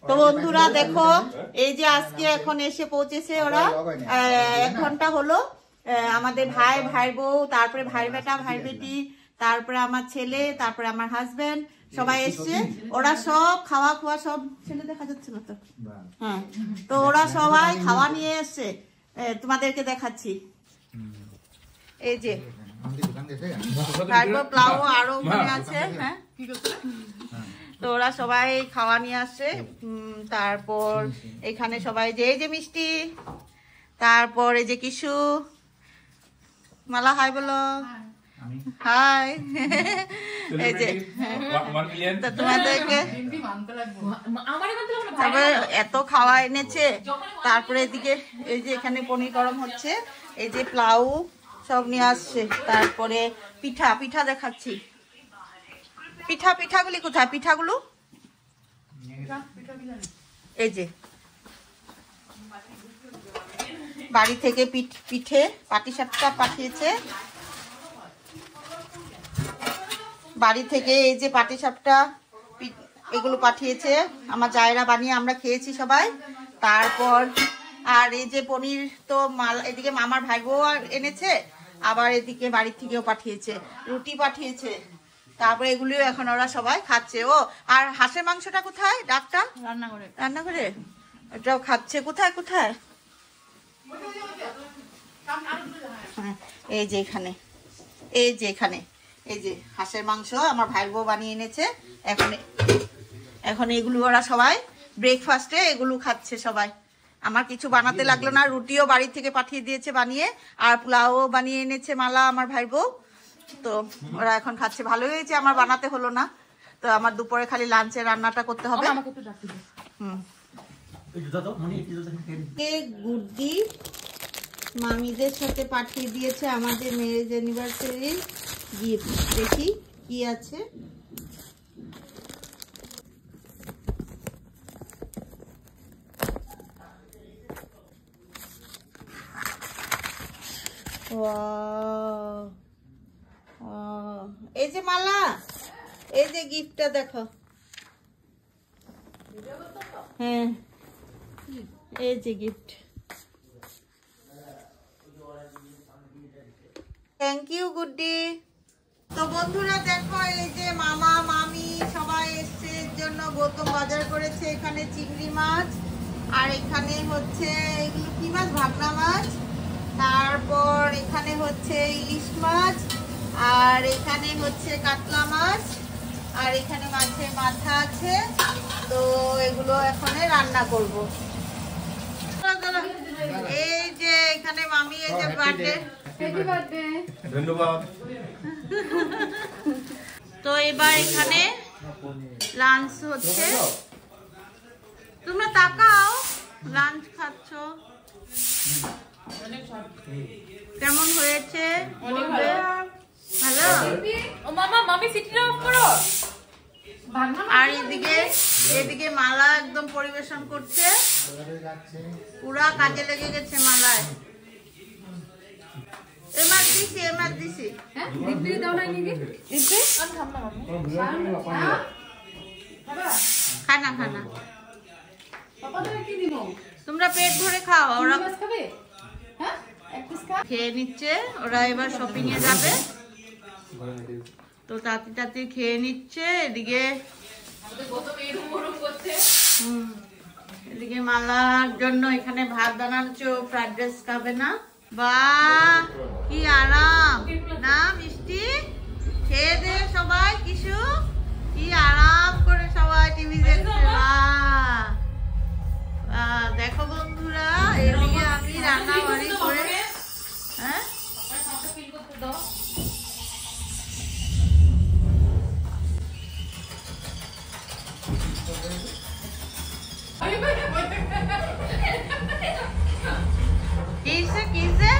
তো বন্ধুরা দেখো এই যে আজকে এখন এসে পৌঁছেছে ওরা 1 ঘন্টা হলো আমাদের ভাই বউ তারপরে ভাই বেটা ভাই বেটি তারপরে আমার ছেলে তারপরে আমার হাজবেন্ড সবাই এসছে ওরা সব খাওয়া সব ছেলে দেখা যাচ্ছে না তো হ্যাঁ তো ওরা সবাই খাওয়া নিয়ে এসছে তোমাদেরকে দেখাচ্ছি এই যে তারপর প্লাউ আরো মনে আছে হ্যাঁ তো ওরা সবাই খাওয়া নিয়ে আসছে তারপর এখানে সবাই যে এই যে মিষ্টি তারপর এই যে কিশু মালা হাই বলো হাই এই যে তোমাদেরকে তারপরে এত খাওয়া এনেছে তারপরে এদিকে এই যে এখানে পনির গরম হচ্ছে এই যে প্লাউ সব নিয়ে আসছে তারপরে পিঠা দেখাচ্ছি পিঠাগুলি কোথায় পিঠাগুলো এই যে বাড়ি থেকে পিঠে পাটিসাপটা পাঠিয়েছে বাড়ি থেকে এই যে পাটিসাপটা এগুলো পাঠিয়েছে আমার জায়রা বানিয়ে আমরা খেয়েছি সবাই তারপর আর এই যে পনির তো এদিকে মামার ভাইবো এনেছে আবার এদিকে বাড়ি থেকেও পাঠিয়েছে রুটি পাঠিয়েছে তারপরে এগুলিও এখন ওরা সবাই খাচ্ছে ও আর হাঁসের মাংসটা কোথায় ডাকটা রান্নাঘরে এটাও খাচ্ছে কোথায় এই যে এখানে এই যে হাঁসের মাংস আমার ভাই বউ বানিয়ে এনেছে এখন এগুলো ওরা সবাই ব্রেকফাস্টে এগুলো খাচ্ছে সবাই আমার কিছু বানাতে লাগলো না রুটিও বাড়ি থেকে পাঠিয়ে দিয়েছে বানিয়ে আর পোলাও বানিয়ে এনেছে মালা আমার ভাই বউ তো ওরা এখন খাচ্ছে ভালোই হয়েছে আমার বানাতে হলো না তো আমার দুপুরে খালি লাঞ্চে রান্নাটা করতে হবে গুড্ডি মামিদের সাথে পাঠিয়ে দিয়েছে আমাদের ম্যারেজ অ্যানিভার্সারি গিফট দেখি কি আছে এই যে মালা এই যে গিফটটা দেখো হ্যাঁ এই যে গিফট থ্যাংক ইউ গুড্ডি তো বন্ধুরা দেখো এই যে মামা মামি সবাই এসছে এর জন্য গৌতম বাজার করেছে এখানে চিংড়ি মাছ আর এখানে হচ্ছে এগুলো কি মাছ ভাবনা মাছ তারপর এখানে হচ্ছে ইলিশ মাছ আর এখানে হচ্ছে কাতলা মাছ আর এখানে মাছের মাথা আছে তো এগুলো এখন রান্না করব এই যে এখানে মামি এই যে বার্থডে ধন্যবাদ তো এবার এখানে লাঞ্চ হচ্ছে তোমরা তাকাও লাঞ্চ খাচ্ছ কেমন হয়েছে বলবে ভালো ও মামা মামি সিটিটা অফ করো আর এদিকে মালা একদম পরিবেশন করছে পুরা কাজে লেগে গেছে মালায় এমার দিছি হ্যাঁ দিদি দাও না নিদি দিদি আর থাম না মামি খানা পাপা তুমি কি দিমু তোমরা পেট ভরে খাও ওরা মাছ খাবে হ্যাঁ এক পিস খা খেয়ে নিচ্ছে ওরা এবার শপিং এ যাবে তো তাতি খেয়ে নিচ্ছে এদিকে এদিকে মালার জন্য এখানে ভাত বানাচ্ছো ফ্রাইড রাইস খাবে না বাহ কি আরাম না মিষ্টি খেয়ে দে সবাই কিছু কি আরাম করে সবাই টিভি দেখছে দেখো বন্ধুরা এদিকে আমি রান্না বাড়ি করে হ্যাঁ কিসে